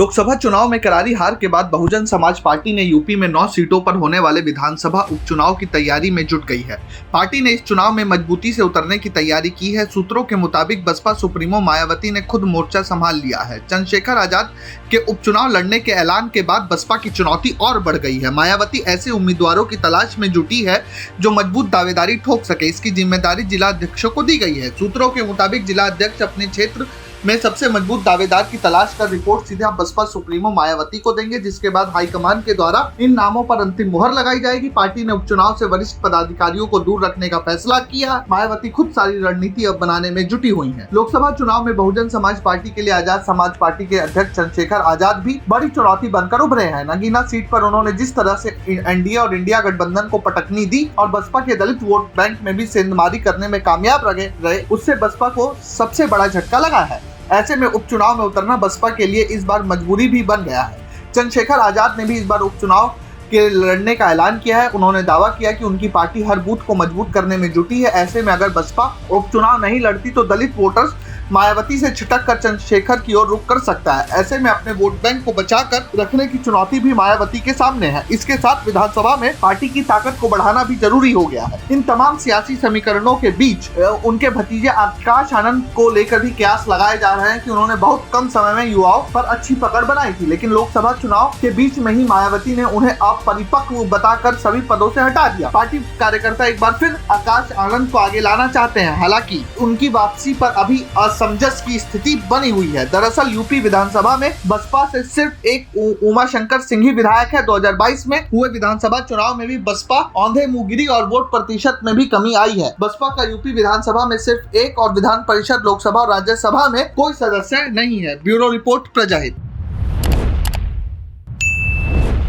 लोकसभा चुनाव में करारी हार के बाद बहुजन समाज पार्टी ने यूपी में 9 सीटों पर होने वाले विधानसभा उपचुनाव की तैयारी में जुट गई है। पार्टी ने इस चुनाव में मजबूती से उतरने की तैयारी की है। सूत्रों के मुताबिक बसपा सुप्रीमो मायावती ने खुद मोर्चा संभाल लिया है। चंद्रशेखर आजाद के उपचुनाव लड़ने के ऐलान के बाद बसपा की चुनौती और बढ़ गई है। मायावती ऐसे उम्मीदवारों की तलाश में जुटी है जो मजबूत दावेदारी ठोक सके। इसकी जिम्मेदारी जिला अध्यक्षों को दी गई है। सूत्रों के मुताबिक जिला अध्यक्ष अपने क्षेत्र में सबसे मजबूत दावेदार की तलाश कर रिपोर्ट सीधा बसपा सुप्रीमो मायावती को देंगे, जिसके बाद हाईकमान के द्वारा इन नामों पर अंतिम मुहर लगाई जाएगी। पार्टी ने उपचुनाव से वरिष्ठ पदाधिकारियों को दूर रखने का फैसला किया। मायावती खुद सारी रणनीति अब बनाने में जुटी हुई हैं। लोकसभा चुनाव में बहुजन समाज पार्टी के लिए आजाद समाज पार्टी के अध्यक्ष चंद्रशेखर आजाद भी बड़ी चुनौती बनकर उभरे हैं। नगीना सीट पर उन्होंने जिस तरह से एनडीए और इंडिया गठबंधन को पटकनी दी और बसपा के दलित वोट बैंक में भी सेंधमारी करने में कामयाब रहे, उससे बसपा को सबसे बड़ा झटका लगा है। ऐसे में उपचुनाव में उतरना बसपा के लिए इस बार मजबूरी भी बन गया है। चंद्रशेखर आजाद ने भी इस बार उपचुनाव के लड़ने का ऐलान किया है। उन्होंने दावा किया कि उनकी पार्टी हर बूथ को मजबूत करने में जुटी है। ऐसे में अगर बसपा उपचुनाव नहीं लड़ती तो दलित वोटर्स मायावती से छिटक कर चंद्रशेखर की ओर रुख कर सकता है। ऐसे में अपने वोट बैंक को बचाकर रखने की चुनौती भी मायावती के सामने है। इसके साथ विधानसभा में पार्टी की ताकत को बढ़ाना भी जरूरी हो गया है। इन तमाम सियासी समीकरणों के बीच उनके भतीजे आकाश आनंद को लेकर भी कयास लगाए जा रहे हैं कि उन्होंने बहुत कम समय में युवाओं पर अच्छी पकड़ बनाई थी, लेकिन लोकसभा चुनाव के बीच में ही मायावती ने उन्हें अपरिपक्व बताकर सभी पदों से हटा दिया। पार्टी कार्यकर्ता एक बार फिर आकाश आनंद को आगे लाना चाहते हैं। हालांकि उनकी वापसी पर अभी असमंजस की स्थिति बनी हुई है। दरअसल यूपी विधानसभा में बसपा से सिर्फ एक उमाशंकर सिंह ही विधायक है। 2022 में हुए विधानसभा चुनाव में भी बसपा औंधे मुंह गिरी और वोट प्रतिशत में भी कमी आई है। बसपा का यूपी विधानसभा में सिर्फ एक और विधान परिषद, लोकसभा और राज्यसभा में कोई सदस्य नहीं है। Bureau report प्रजाहित।